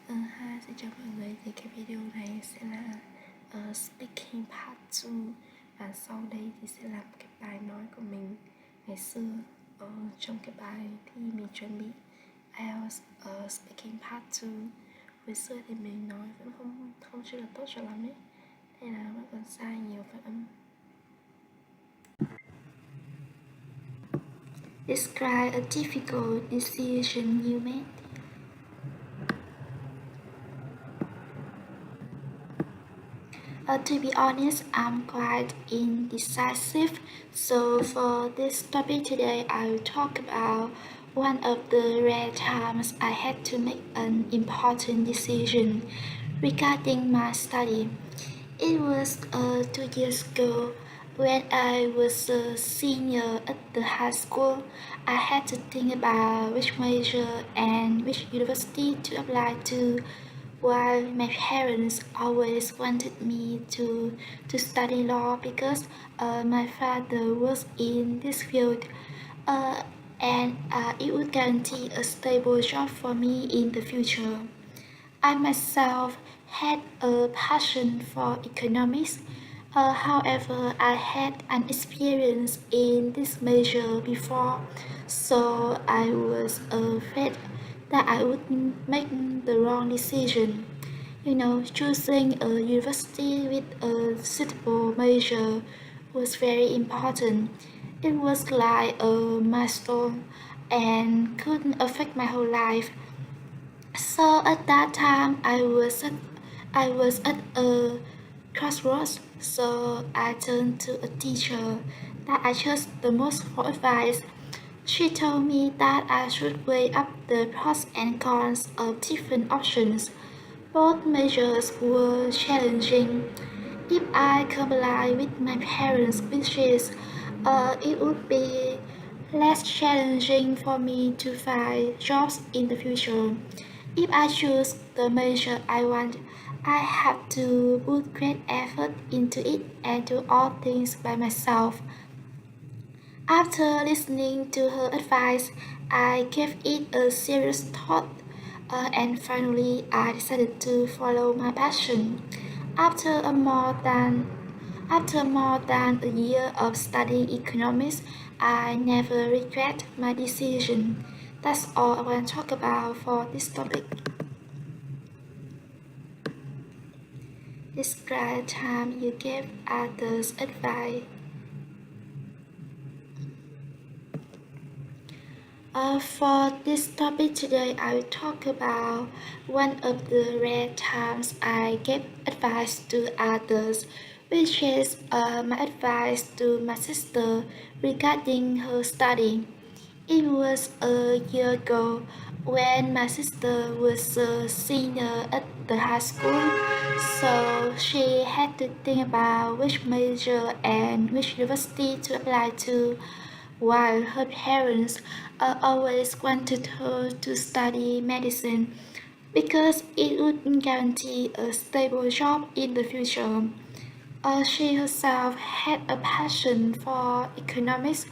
Hi, xin chào mọi người. Thì cái video này sẽ là speaking part 2. Và sau đây thì sẽ là cái bài nói của mình ngày xưa. Trong cái bài thi mình chuẩn bị IELTS speaking part 2. Hồi xưa thì mình nói vẫn không chưa được tốt cho lắm ấy, nên là vẫn còn sai nhiều phát âm. Describe a difficult decision you made. To be honest, I'm quite indecisive. So for this topic today, I will talk about one of the rare times I had to make an important decision regarding my study. It was 2 years ago when I was a senior at the high school. I had to think about which major and which university to apply to, while my parents always wanted me to study law because my father was in this field, and it would guarantee a stable job for me in the future. I myself had a passion for economics. However, I had an experience in this major before, so I was afraid that I would make the wrong decision. Choosing a university with a suitable major was very important. It was like a milestone and could affect my whole life. So at that time, I was at a crossroads. So I turned to a teacher that I trust the most for advice. She told me that I should weigh up the pros and cons of different options. Both measures were challenging. If I comply with my parents' wishes, it would be less challenging for me to find jobs in the future. If I choose the major I want, I have to put great effort into it and do all things by myself. After listening to her advice, I gave it a serious thought, and finally I decided to follow my passion. After more than a year of studying economics, I never regret my decision. That's all I want to talk about for this topic. Describe time you gave others advice. For this topic today, I will talk about one of the rare times I gave advice to others, which is my advice to my sister regarding her study. It was a year ago when my sister was a senior at the high school, so she had to think about which major and which university to apply to, while her parents always wanted her to study medicine because it would guarantee a stable job in the future. She herself had a passion for economics.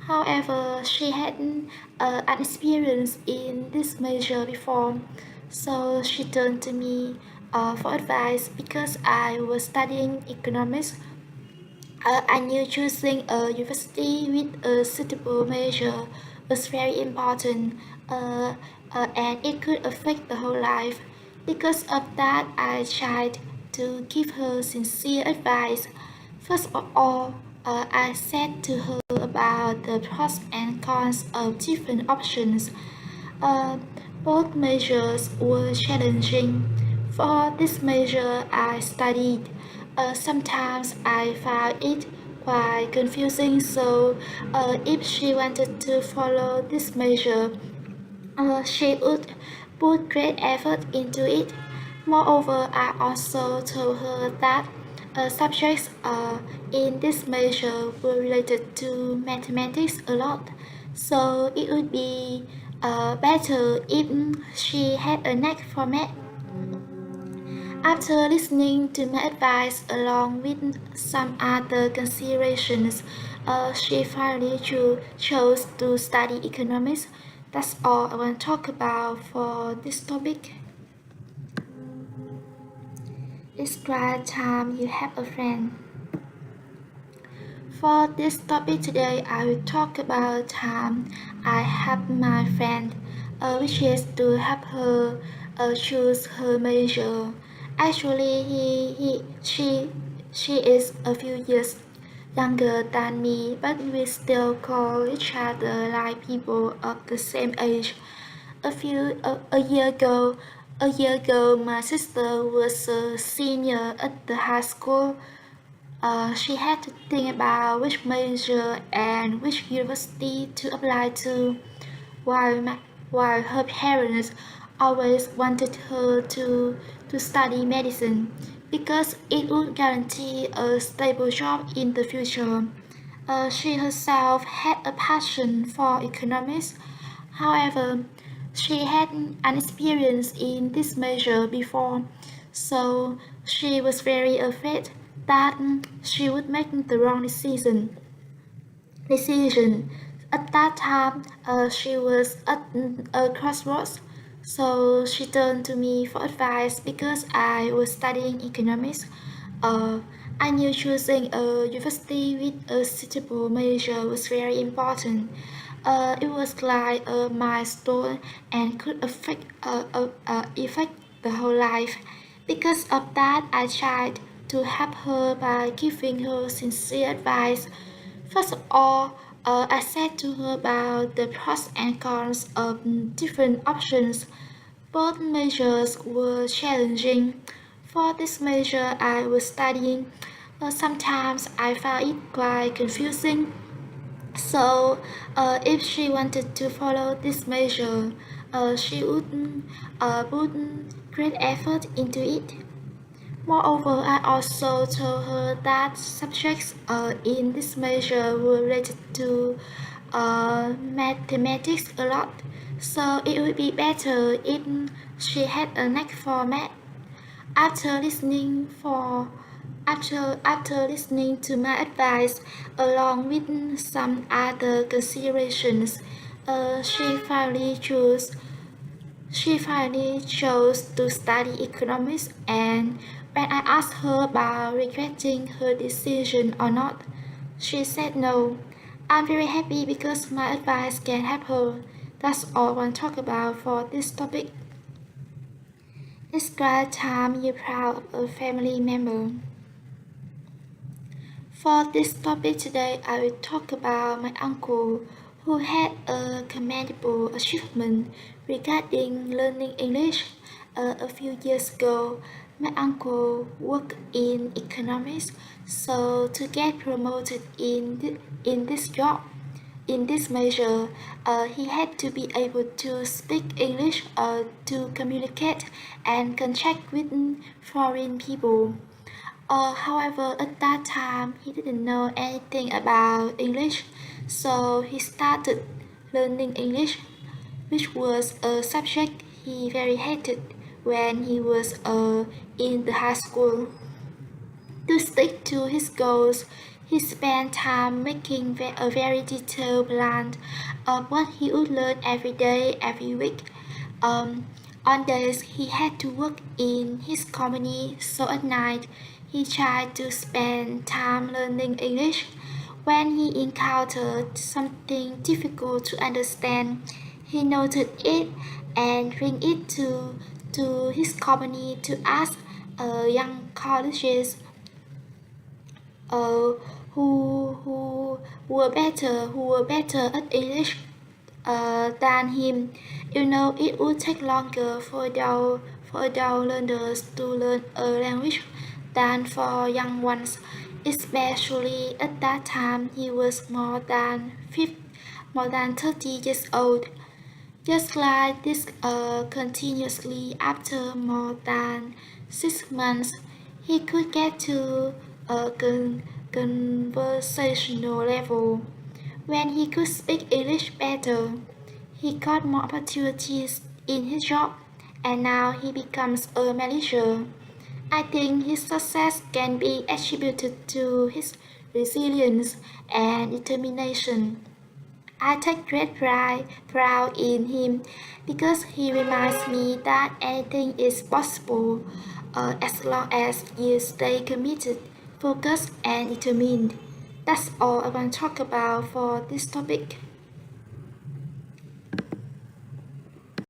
However, she hadn't an experience in this major before, so she turned to me for advice because I was studying economics. I knew choosing a university with a suitable major was very important, and it could affect the whole life. Because of that, I tried to give her sincere advice. First of all, I said to her about the pros and cons of different options. Uh, Both measures were challenging. For this measure I studied, sometimes I found it quite confusing, so if she wanted to follow this measure, she would put great effort into it. Moreover, I also told her that subjects in this measure were related to mathematics a lot, so it would be better if she had a knack for math. After listening to my advice along with some other considerations, she finally chose to study economics. That's all I want to talk about for this topic. Describe time you have a friend. For this topic today, I will talk about time I have my friend, which is to help her choose her major. Actually, she is a few years younger than me, but we still call each other like people of the same age. A year ago, my sister was a senior at the high school. She had to think about which major and which university to apply to, while, while her parents always wanted her to study medicine because it would guarantee a stable job in the future. She herself had a passion for economics. However, she had an experience in this major before, so she was very afraid that she would make the wrong decision. At that time, she was at a crossroads, so she turned to me for advice because I was studying economics. Uh, I knew choosing a university with a suitable major was very important. It was like a milestone and could affect the whole life. Because of that, I tried to help her by giving her sincere advice. First of all, I said to her about the pros and cons of different options. Both measures were challenging. For this measure I was studying, sometimes I found it quite confusing. So, if she wanted to follow this measure, she would put great effort into it. Moreover, I also told her that subjects in this measure were related to mathematics a lot, so it would be better if she had a knack for math. After listening for after listening to my advice, along with some other considerations, uh, she finally chose she finally chose to study economics, and when I asked her about regretting her decision or not, she said no. I'm very happy because my advice can help her. That's all I want to talk about for this topic. Describe time you're proud of a family member. For this topic today, I will talk about my uncle who had a commendable achievement regarding learning English. A few years ago, my uncle worked in economics, so to get promoted in this job, in this measure, he had to be able to speak English to communicate and contract with foreign people. However, at that time, he didn't know anything about English, so he started learning English, which was a subject he very hated when he was in the high school. To stick to his goals, he spent time making a very detailed plan of what he would learn every day, every week. Um, on days he had to work in his company, so at night he tried to spend time learning English. When he encountered something difficult to understand, he noted it and bring it to his company to ask young colleges uh, who were better at English than him. You know, it would take longer for adult learners to learn a language than for young ones. Especially at that time, he was more than 30 years old. Just like this, continuously after more than 6 months, he could get to a conversational level. When he could speak English better, he got more opportunities in his job, and now he becomes a manager. I think his success can be attributed to his resilience and determination. I take great pride in him because he reminds me that anything is possible. as long as you stay committed, focused, and determined. That's all I want to talk about for this topic.